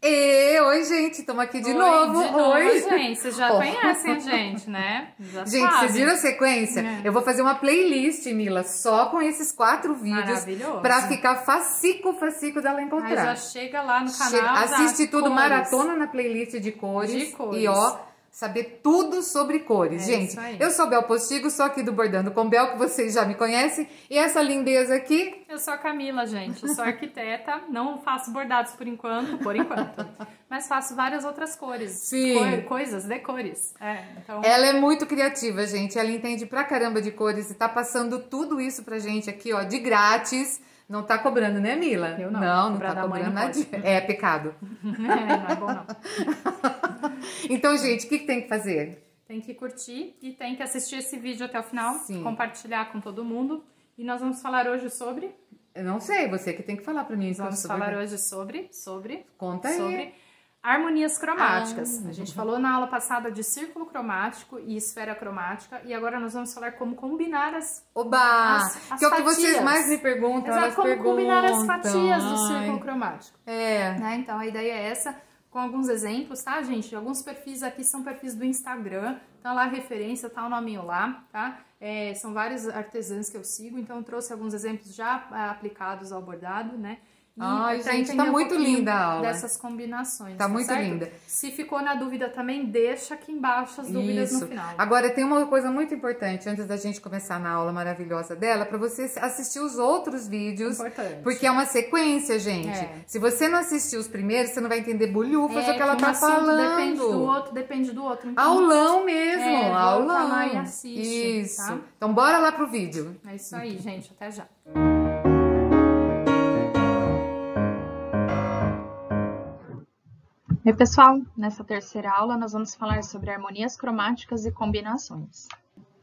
Oi, gente, estamos aqui de novo. Oi, gente, vocês já conhecem a gente, né? Já gente, sabem. vocês viram a sequência? Eu vou fazer uma playlist, Mila, só com esses 4 vídeos para ficar facinho dela encontrar. Aí já chega lá no canal, assiste tudo, cores. Maratona na playlist de cores. E ó, saber tudo sobre cores. Gente, eu sou Bel Postigo, sou aqui do Bordando com Bel, que vocês já me conhecem. E essa lindeza aqui... Eu sou a Camila, gente. Eu sou arquiteta, não faço bordados por enquanto, mas faço várias outras cores. Sim. Coisas de cores. Então... Ela é muito criativa, gente. Ela entende pra caramba de cores e tá passando tudo isso pra gente aqui, ó, de grátis. Não tá cobrando, né, Mila? Eu não. Não tá cobrando nada. É pecado. Não é bom, não. Então, gente, o que tem que fazer? Tem que curtir e tem que assistir esse vídeo até o final, Sim. Compartilhar com todo mundo. E nós vamos falar hoje sobre... Eu não sei, você que tem que falar pra mim. Vamos falar hoje sobre... Conta aí. Harmonias cromáticas. A gente falou na aula passada de círculo cromático e esfera cromática. E agora nós vamos falar como combinar as que é o que vocês mais me perguntam. Exato, como combinar as fatias do círculo cromático. Né? Então, a ideia é essa, com alguns exemplos, tá, gente? Alguns perfis aqui são perfis do Instagram. Tá lá a referência, tá o nominho lá, tá? São vários artesãos que eu sigo. Então, eu trouxe alguns exemplos já aplicados ao bordado, né? Ai, gente, tá muito linda a aula. Dessas combinações. Tá muito linda. Se ficou na dúvida também, deixa aqui embaixo as dúvidas no final. Agora, tem uma coisa muito importante, antes da gente começar na aula maravilhosa dela, pra você assistir os outros vídeos. Importante. Porque é uma sequência, gente. Se você não assistir os primeiros, você não vai entender bolhufas o que ela tá falando. Depende do outro. Então, aulão mesmo, aulão. Volta lá e assiste. Isso. Tá? Então, bora lá pro vídeo. É isso aí, gente. Até já. Oi, pessoal! Nessa terceira aula, nós vamos falar sobre harmonias cromáticas e combinações.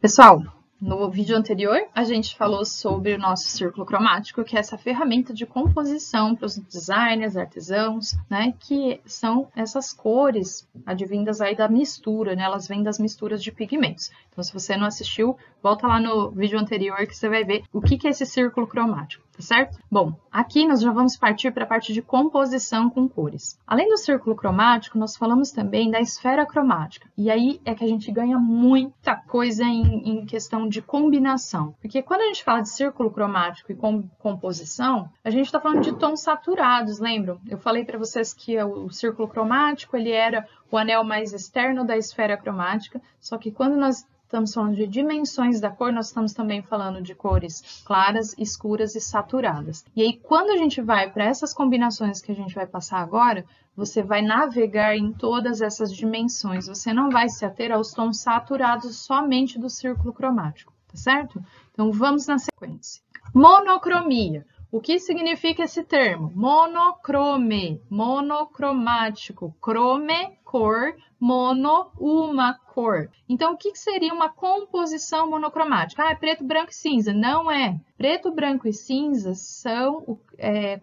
Pessoal, no vídeo anterior, a gente falou sobre o nosso círculo cromático, que é essa ferramenta de composição para os designers, artesãos, né? Que são essas cores advindas aí da mistura, né? Elas vêm das misturas de pigmentos. Então, se você não assistiu, volta lá no vídeo anterior que você vai ver o que é esse círculo cromático. Tá certo? Bom, aqui nós já vamos partir para a parte de composição com cores. Além do círculo cromático, nós falamos também da esfera cromática. E aí é que a gente ganha muita coisa em questão de combinação. Porque quando a gente fala de círculo cromático e composição, a gente está falando de tons saturados, lembram? Eu falei para vocês que o círculo cromático ele era o anel mais externo da esfera cromática, só que quando nós estamos falando de dimensões da cor, nós estamos também falando de cores claras, escuras e saturadas. E aí, quando a gente vai para essas combinações que a gente vai passar agora, você vai navegar em todas essas dimensões. Você não vai se ater aos tons saturados somente do círculo cromático, tá certo? Então, vamos na sequência. Monocromia. O que significa esse termo? Monocrome, monocromático, crome, cor, mono, uma cor. Então, o que seria uma composição monocromática? É preto, branco e cinza. Não é. Preto, branco e cinza são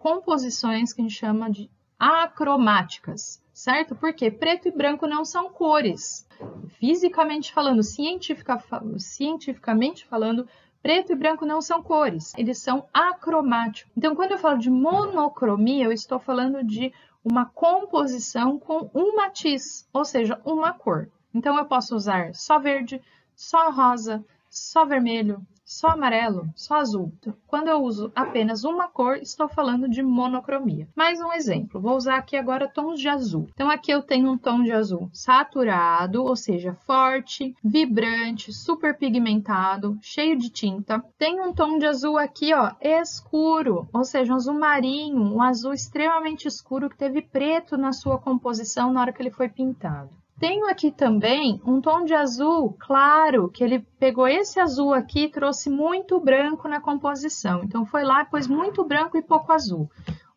composições que a gente chama de acromáticas, certo? Porque preto e branco não são cores. Fisicamente falando, cientificamente falando, preto e branco não são cores, eles são acromáticos. Então, quando eu falo de monocromia, eu estou falando de uma composição com um matiz, ou seja, uma cor. Então, eu posso usar só verde, só rosa, só vermelho, só amarelo, só azul. Então, quando eu uso apenas uma cor, estou falando de monocromia. Mais um exemplo, vou usar aqui agora tons de azul. Então, aqui eu tenho um tom de azul saturado, ou seja, forte, vibrante, super pigmentado, cheio de tinta. Tem um tom de azul aqui, ó, escuro, ou seja, um azul marinho, um azul extremamente escuro que teve preto na sua composição na hora que ele foi pintado. Tenho aqui também um tom de azul claro, que ele pegou esse azul aqui e trouxe muito branco na composição. Então, foi lá e pôs muito branco e pouco azul.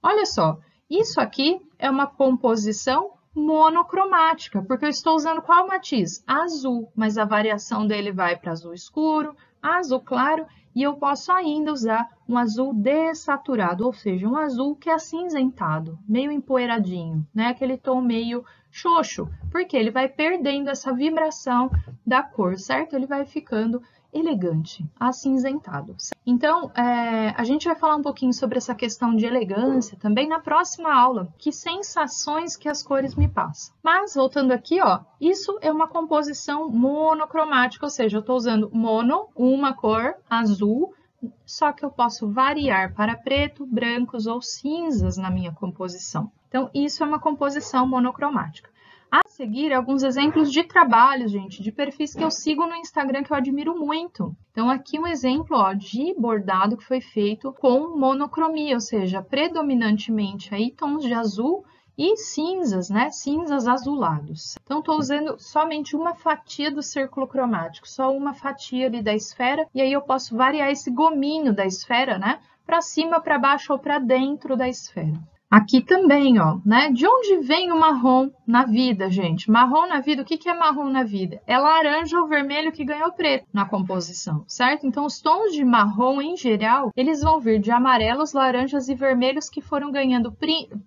Olha só, isso aqui é uma composição monocromática, porque eu estou usando qual matiz? Azul, mas a variação dele vai para azul escuro, azul claro, e eu posso ainda usar um azul desaturado, ou seja, um azul que é acinzentado, meio empoeiradinho, né? Aquele tom meio xoxo, porque ele vai perdendo essa vibração da cor, certo? Ele vai ficando elegante, acinzentado. Então, a gente vai falar um pouquinho sobre essa questão de elegância também na próxima aula, que sensações que as cores me passam. Mas, voltando aqui, ó, isso é uma composição monocromática, ou seja, eu estou usando mono, uma cor, azul, só que eu posso variar para preto, brancos ou cinzas na minha composição. Então, isso é uma composição monocromática. A seguir, alguns exemplos de trabalhos, gente, de perfis que eu sigo no Instagram que eu admiro muito. Então, aqui um exemplo, ó, de bordado que foi feito com monocromia, ou seja, predominantemente aí tons de azul e cinzas, né? Cinzas azulados. Então, estou usando somente uma fatia do círculo cromático, só uma fatia ali da esfera, e aí eu posso variar esse gominho da esfera, né? Para cima, para baixo ou para dentro da esfera. Aqui também, ó, né? De onde vem o marrom na vida, gente? Marrom na vida, o que é marrom na vida? É laranja ou vermelho que ganhou preto na composição, certo? Então, os tons de marrom, em geral, eles vão vir de amarelos, laranjas e vermelhos que foram ganhando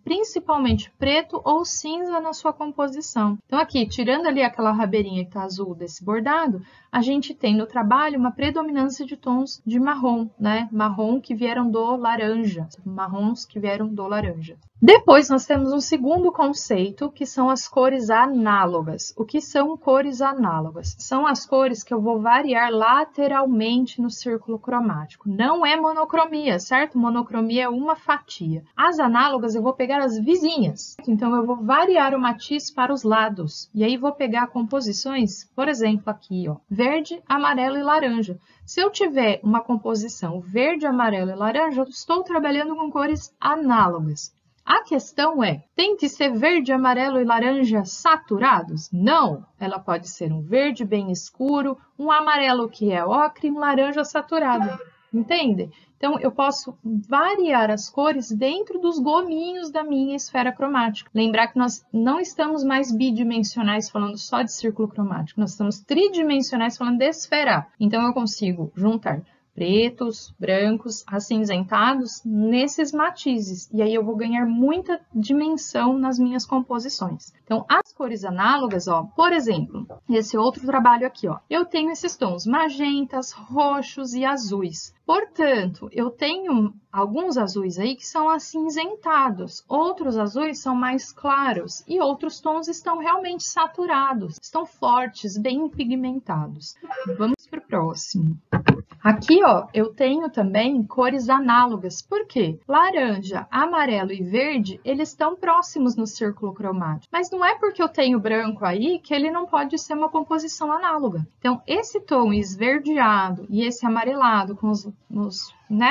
principalmente preto ou cinza na sua composição. Então, aqui, tirando ali aquela rabeirinha que tá azul desse bordado, a gente tem no trabalho uma predominância de tons de marrom, né? Marrom que vieram do laranja, marrons que vieram do laranja. Depois, nós temos um segundo conceito, que são as cores análogas. O que são cores análogas? São as cores que eu vou variar lateralmente no círculo cromático. Não é monocromia, certo? Monocromia é uma fatia. As análogas, eu vou pegar as vizinhas. Então, eu vou variar o matiz para os lados. E aí, vou pegar composições, por exemplo, aqui, ó, verde, amarelo e laranja. Se eu tiver uma composição verde, amarelo e laranja, eu estou trabalhando com cores análogas. A questão é, tem que ser verde, amarelo e laranja saturados? Não! Ela pode ser um verde bem escuro, um amarelo que é ocre e um laranja saturado. Entende? Então, eu posso variar as cores dentro dos gominhos da minha esfera cromática. Lembrar que nós não estamos mais bidimensionais falando só de círculo cromático, nós estamos tridimensionais falando de esfera. Então, eu consigo juntar pretos, brancos, acinzentados nesses matizes. E aí eu vou ganhar muita dimensão nas minhas composições. Então, as cores análogas, ó, por exemplo, esse outro trabalho aqui, ó, eu tenho esses tons magentas, roxos e azuis. Portanto, eu tenho alguns azuis aí que são acinzentados, outros azuis são mais claros e outros tons estão realmente saturados, estão fortes, bem pigmentados. Vamos para o próximo. Aqui, ó, eu tenho também cores análogas. Por quê? Laranja, amarelo e verde, eles estão próximos no círculo cromático. Mas não é porque eu tenho branco aí que ele não pode ser uma composição análoga. Então, esse tom esverdeado e esse amarelado com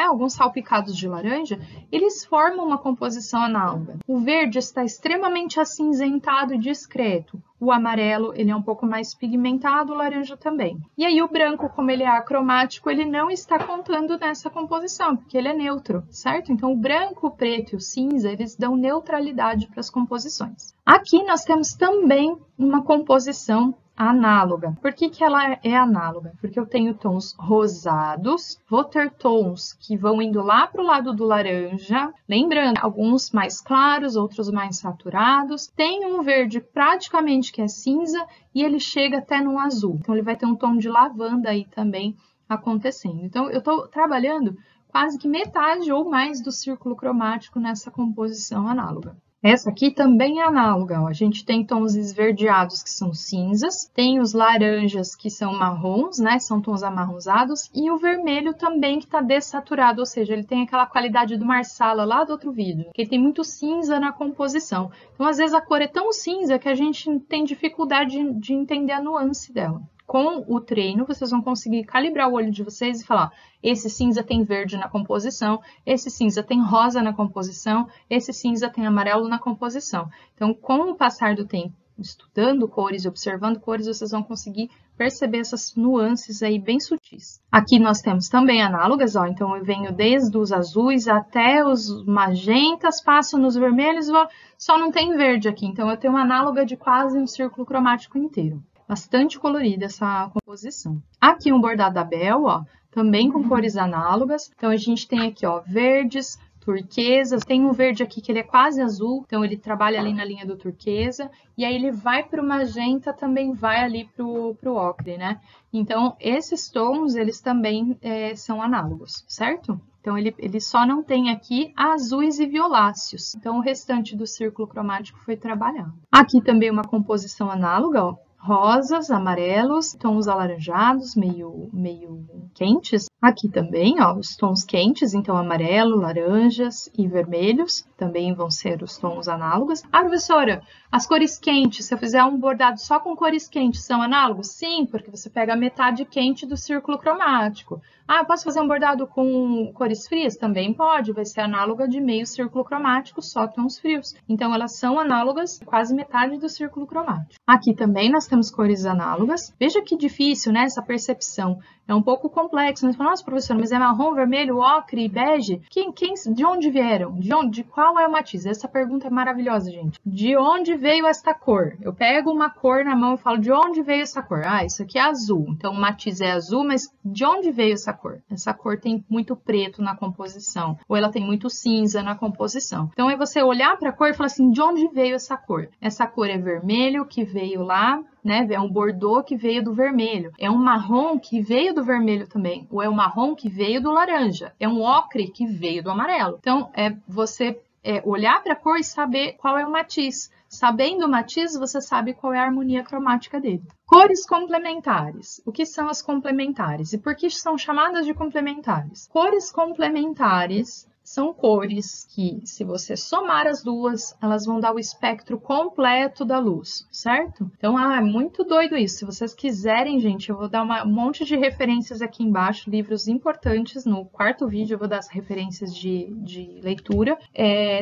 alguns salpicados de laranja, eles formam uma composição análoga. O verde está extremamente acinzentado e discreto. O amarelo, ele é um pouco mais pigmentado, o laranja também. E aí o branco, como ele é acromático, ele não está contando nessa composição, porque ele é neutro, certo? Então o branco, o preto e o cinza, eles dão neutralidade para as composições. Aqui nós temos também uma composição análoga. Por que ela é análoga? Porque eu tenho tons rosados, vou ter tons que vão indo lá para o lado do laranja, lembrando, alguns mais claros, outros mais saturados. Tem um verde praticamente que é cinza e ele chega até no azul. Então, ele vai ter um tom de lavanda aí também acontecendo. Então, eu estou trabalhando quase que metade ou mais do círculo cromático nessa composição análoga. Essa aqui também é análoga, ó. A gente tem tons esverdeados que são cinzas, tem os laranjas que são marrons, né, são tons amarronzados, e o vermelho também que está dessaturado, ou seja, ele tem aquela qualidade do Marsala lá do outro vídeo, que ele tem muito cinza na composição. Então, às vezes a cor é tão cinza que a gente tem dificuldade de entender a nuance dela. Com o treino, vocês vão conseguir calibrar o olho de vocês e falar, esse cinza tem verde na composição, esse cinza tem rosa na composição, esse cinza tem amarelo na composição. Então, com o passar do tempo, estudando cores e observando cores, vocês vão conseguir perceber essas nuances aí bem sutis. Aqui nós temos também análogas, ó, então eu venho desde os azuis até os magentas, passo nos vermelhos, só não tem verde aqui, então eu tenho uma análoga de quase um círculo cromático inteiro. Bastante colorida essa composição. Aqui um bordado da Bel, ó, também com cores análogas. Então, a gente tem aqui, ó, verdes, turquesas. Tem um verde aqui que ele é quase azul, então ele trabalha ali na linha do turquesa. E aí ele vai para o magenta, também vai ali para o ocre, né? Então, esses tons, eles também são análogos, certo? Então, ele só não tem aqui azuis e violáceos. Então, o restante do círculo cromático foi trabalhado. Aqui também uma composição análoga, ó. Rosas, amarelos, tons alaranjados, meio quentes. Aqui também, ó, os tons quentes, então amarelo, laranjas e vermelhos, também vão ser os tons análogos. Ah, professora, as cores quentes, se eu fizer um bordado só com cores quentes, são análogos? Sim, porque você pega a metade quente do círculo cromático. Ah, eu posso fazer um bordado com cores frias? Também pode, vai ser análoga de meio círculo cromático, só tons frios. Então, elas são análogas, quase metade do círculo cromático. Aqui também nós temos cores análogas. Veja que difícil, né, essa percepção. É um pouco complexo. Nós falamos, nossa, professora, mas é marrom, vermelho, ocre e bege? De onde vieram? De qual é o matiz? Essa pergunta é maravilhosa, gente. De onde veio esta cor? Eu pego uma cor na mão e falo, de onde veio essa cor? Ah, isso aqui é azul. Então, o matiz é azul, mas de onde veio essa cor? Essa cor tem muito preto na composição, ou ela tem muito cinza na composição. Então, é você olhar para a cor e falar assim, de onde veio essa cor? Essa cor é vermelho, que veio lá, né? É um bordô que veio do vermelho. É um marrom que veio do vermelho também. Ou é um marrom que veio do laranja. É um ocre que veio do amarelo. Então, é você olhar para a cor e saber qual é o matiz. Sabendo o matiz, você sabe qual é a harmonia cromática dele. Cores complementares. O que são as complementares? E por que são chamadas de complementares? Cores complementares são cores que, se você somar as duas, elas vão dar o espectro completo da luz, certo? Então, é muito doido isso. Se vocês quiserem, gente, eu vou dar um monte de referências aqui embaixo, livros importantes. No quarto vídeo eu vou dar as referências de leitura.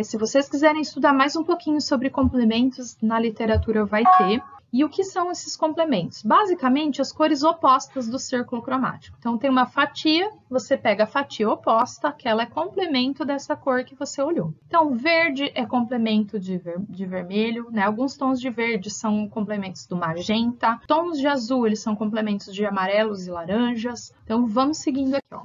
Se vocês quiserem estudar mais um pouquinho sobre complementos, na literatura vai ter. E o que são esses complementos? Basicamente, as cores opostas do círculo cromático. Então, tem uma fatia, você pega a fatia oposta, que ela é complemento dessa cor que você olhou. Então, verde é complemento de vermelho, né? Alguns tons de verde são complementos do magenta. Tons de azul, eles são complementos de amarelos e laranjas. Então, vamos seguindo aqui, ó.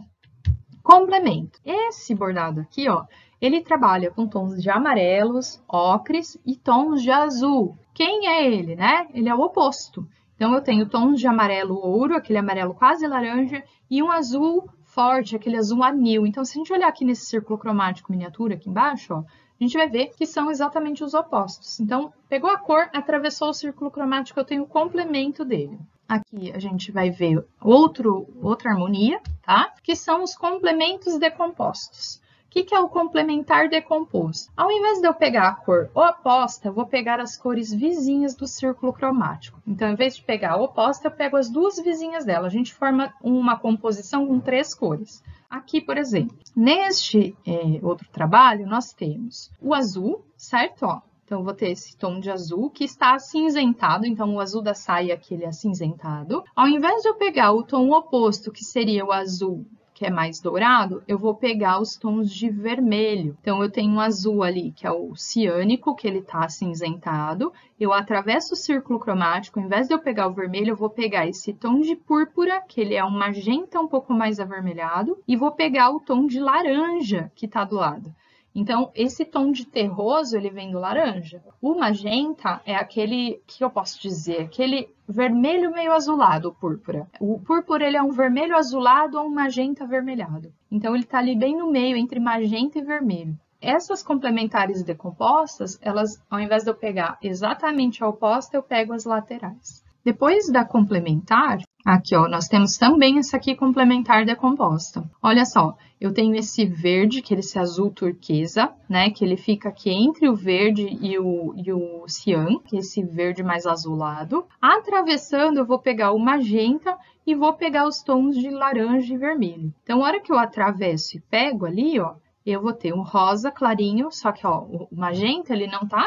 Complemento. Esse bordado aqui, ó, ele trabalha com tons de amarelos, ocres e tons de azul. Quem é ele, né? Ele é o oposto. Então, eu tenho tons de amarelo ouro, aquele amarelo quase laranja, e um azul forte, aquele azul anil. Então, se a gente olhar aqui nesse círculo cromático miniatura aqui embaixo, ó, a gente vai ver que são exatamente os opostos. Então, pegou a cor, atravessou o círculo cromático, eu tenho o complemento dele. Aqui a gente vai ver outra harmonia, tá? Que são os complementos decompostos. O que é o complementar decomposto? Ao invés de eu pegar a cor oposta, eu vou pegar as cores vizinhas do círculo cromático. Então, ao invés de pegar a oposta, eu pego as duas vizinhas dela. A gente forma uma composição com 3 cores. Aqui, por exemplo, neste outro trabalho, nós temos o azul, certo? Ó, então, eu vou ter esse tom de azul que está acinzentado. Então, o azul da saia aqui, ele é acinzentado. Ao invés de eu pegar o tom oposto, que seria o azul, que é mais dourado, eu vou pegar os tons de vermelho. Então, eu tenho um azul ali, que é o ciânico, que ele está acinzentado. Eu atravesso o círculo cromático, ao invés de eu pegar o vermelho, eu vou pegar esse tom de púrpura, que ele é um magenta um pouco mais avermelhado, e vou pegar o tom de laranja, que está do lado. Então, esse tom de terroso, ele vem do laranja. O magenta é aquele, que eu posso dizer, aquele vermelho meio azulado, o púrpura. O púrpura, ele é um vermelho azulado ou um magenta avermelhado. Então, ele está ali bem no meio, entre magenta e vermelho. Essas complementares decompostas, elas, ao invés de eu pegar exatamente a oposta, eu pego as laterais. Depois da complementar, aqui ó, nós temos também essa aqui complementar decomposta. Olha só, eu tenho esse verde, que é esse azul turquesa, né? Que ele fica aqui entre o verde e o cian, que é esse verde mais azulado. Atravessando, eu vou pegar o magenta e vou pegar os tons de laranja e vermelho. Então, na hora que eu atravesso e pego ali, ó, eu vou ter um rosa clarinho, só que ó, o magenta, ele não tá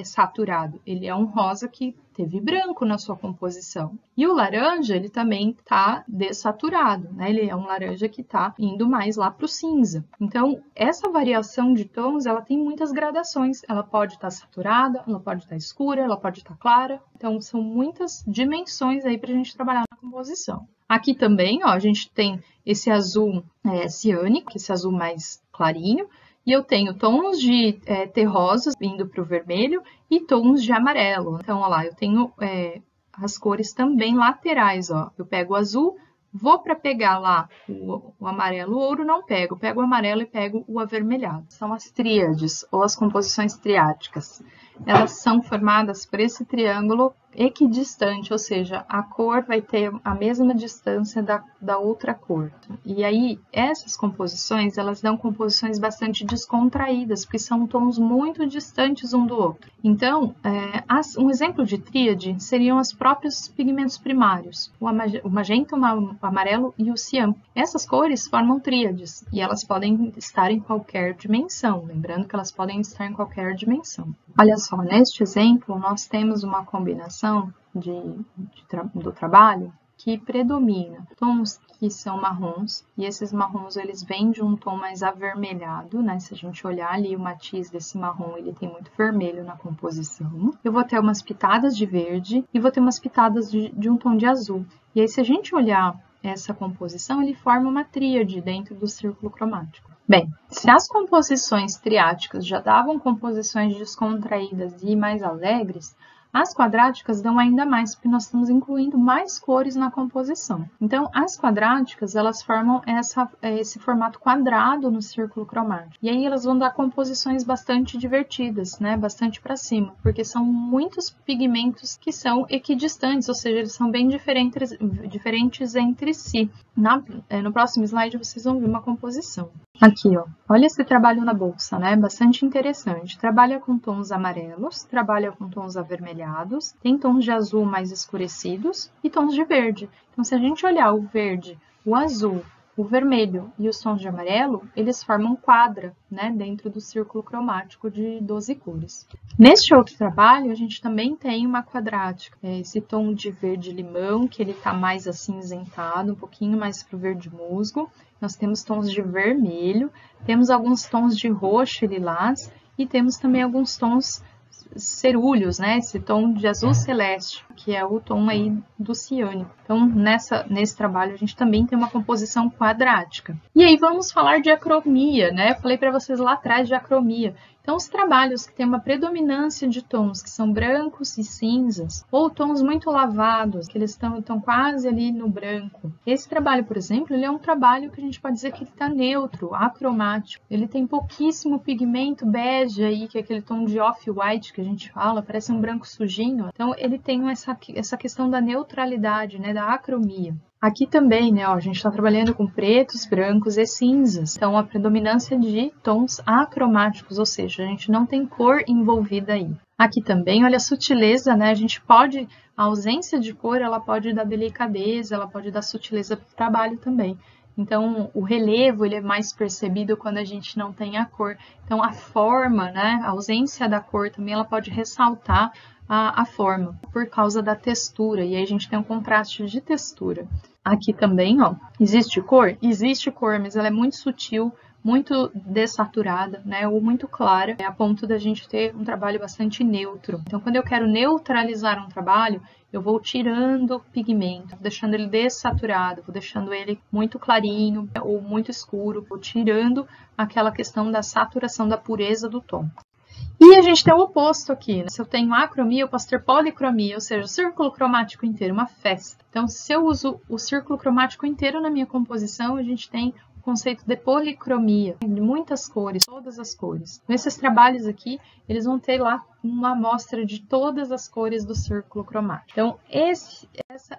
saturado, ele é um rosa que teve branco na sua composição. E o laranja, ele também está dessaturado, né? Ele é um laranja que está indo mais lá para o cinza. Então, essa variação de tons, ela tem muitas gradações. Ela pode estar saturada, ela pode estar escura, ela pode estar clara. Então, são muitas dimensões aí para a gente trabalhar na composição. Aqui também, ó, a gente tem esse azul ciânico, esse azul mais clarinho, E eu tenho tons de terrosos indo para o vermelho e tons de amarelo. Então, olha lá, eu tenho as cores também laterais, ó. Eu pego o azul, vou para pegar lá o amarelo, o ouro não pego. Pego o amarelo e pego o avermelhado. São as tríades, ou as composições triáticas. Elas são formadas por esse triângulo equidistante, ou seja, a cor vai ter a mesma distância da outra cor. E aí, essas composições, elas dão composições bastante descontraídas, porque são tons muito distantes um do outro. Então, um exemplo de tríade seriam os próprios pigmentos primários, o magenta, o amarelo e o cian. Essas cores formam tríades, e elas podem estar em qualquer dimensão, lembrando que elas podem estar em qualquer dimensão. Olha só, neste exemplo, nós temos uma combinação do trabalho que predomina tons que são marrons, e esses marrons eles vêm de um tom mais avermelhado, né? Se a gente olhar ali o matiz desse marrom, ele tem muito vermelho na composição. Eu vou ter umas pitadas de verde e vou ter umas pitadas de um tom de azul. E aí, se a gente olhar essa composição, ele forma uma tríade dentro do círculo cromático. Bem, se as composições triáticas já davam composições descontraídas e mais alegres, as quadráticas dão ainda mais, porque nós estamos incluindo mais cores na composição. Então, as quadráticas, elas formam esse formato quadrado no círculo cromático. E aí elas vão dar composições bastante divertidas, né? Bastante para cima, porque são muitos pigmentos que são equidistantes, ou seja, eles são bem diferentes entre si. No próximo slide vocês vão ver uma composição. Aqui, ó. Olha esse trabalho na bolsa, né? Bastante interessante. Trabalha com tons amarelos, trabalha com tons avermelhados, tem tons de azul mais escurecidos e tons de verde. Então, se a gente olhar o verde, o azul, o vermelho e os tons de amarelo, eles formam quadra, né? Dentro do círculo cromático de 12 cores. Neste outro trabalho, a gente também tem uma quadrática. Esse tom de verde-limão, que ele tá mais acinzentado, um pouquinho mais pro verde musgo. Nós temos tons de vermelho, temos alguns tons de roxo e lilás e temos também alguns tons cerúleos, né? Esse tom de azul celeste, que é o tom aí do ciânico. Então, nesse trabalho, a gente também tem uma composição quadrática. E aí, vamos falar de acromia, né? Eu falei para vocês lá atrás de acromia. Então, os trabalhos que têm uma predominância de tons que são brancos e cinzas, ou tons muito lavados, que eles estão quase ali no branco. Esse trabalho, por exemplo, ele é um trabalho que a gente pode dizer que ele está neutro, acromático. Ele tem pouquíssimo pigmento bege aí, que é aquele tom de off-white que a gente fala, parece um branco sujinho. Então, ele tem essa questão da neutralidade, né, da acromia. Aqui também, né, ó, a gente está trabalhando com pretos, brancos e cinzas. Então, a predominância de tons acromáticos, ou seja, a gente não tem cor envolvida aí. Aqui também, olha a sutileza, né? A ausência de cor, ela pode dar delicadeza, ela pode dar sutileza para o trabalho também. Então, o relevo, ele é mais percebido quando a gente não tem a cor. Então, a forma, né, a ausência da cor também, ela pode ressaltar a forma, por causa da textura. E aí a gente tem um contraste de textura. Aqui também, ó, existe cor? Existe cor, mas ela é muito sutil, muito dessaturada, né, ou muito clara, a ponto da gente ter um trabalho bastante neutro. Então, quando eu quero neutralizar um trabalho, eu vou tirando pigmento, deixando ele dessaturado, vou deixando ele muito clarinho ou muito escuro, vou tirando aquela questão da saturação, da pureza do tom. E a gente tem o oposto aqui, né? Se eu tenho acromia, eu posso ter policromia, ou seja, o círculo cromático inteiro, uma festa. Então, se eu uso o círculo cromático inteiro na minha composição, a gente tem o conceito de policromia, de muitas cores, todas as cores. Nesses trabalhos aqui, eles vão ter lá uma amostra de todas as cores do círculo cromático. Então,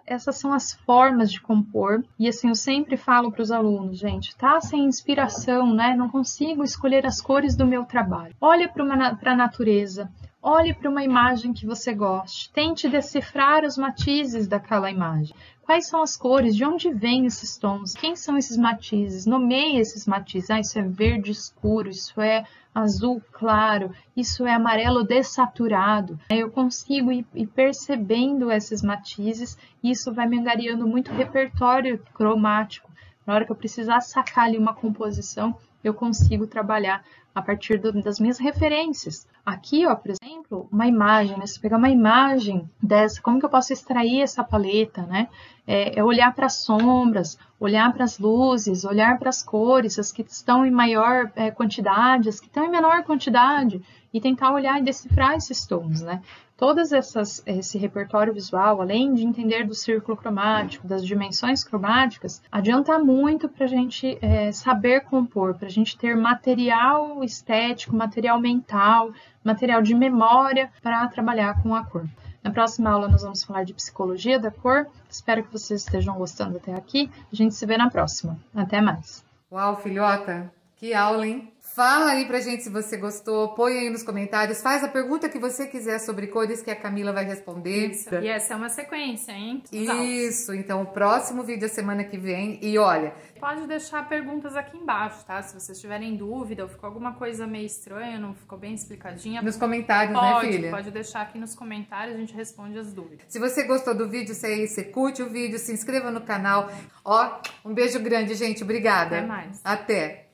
essas são as formas de compor. E assim, eu sempre falo para os alunos, gente, tá sem inspiração, né? Não consigo escolher as cores do meu trabalho. Olha para a natureza. Olhe para uma imagem que você goste. Tente decifrar os matizes daquela imagem. Quais são as cores? De onde vêm esses tons? Quem são esses matizes? Nomeie esses matizes. Ah, isso é verde escuro, isso é azul claro, isso é amarelo dessaturado. Eu consigo ir percebendo esses matizes e isso vai me angariando muito repertório cromático. Na hora que eu precisar sacar ali uma composição, eu consigo trabalhar a partir das minhas referências. Aqui, ó, por exemplo, uma imagem, né? Se eu pegar uma imagem dessa, como que eu posso extrair essa paleta, né? É olhar para as sombras, olhar para as luzes, olhar para as cores, as que estão em maior quantidade, as que estão em menor quantidade, e tentar olhar e decifrar esses tons, né? Todas esse repertório visual, além de entender do círculo cromático, das dimensões cromáticas, adianta muito para a gente saber compor, para a gente ter material estético, material mental, material de memória para trabalhar com a cor. Na próxima aula nós vamos falar de psicologia da cor. Espero que vocês estejam gostando até aqui. A gente se vê na próxima. Até mais. Uau, filhota! Que aula, hein? Fala aí pra gente se você gostou, põe aí nos comentários, faz a pergunta que você quiser sobre cores que a Camila vai responder. Isso. E essa é uma sequência, hein? Isso, então o próximo vídeo é semana que vem. E olha, pode deixar perguntas aqui embaixo, tá? Se vocês tiverem dúvida ou ficou alguma coisa meio estranha, não ficou bem explicadinha. Nos comentários, né, filha? Pode deixar aqui nos comentários, a gente responde as dúvidas. Se você gostou do vídeo, você curte o vídeo, se inscreva no canal. Ó, um beijo grande, gente. Obrigada. Até mais. Até.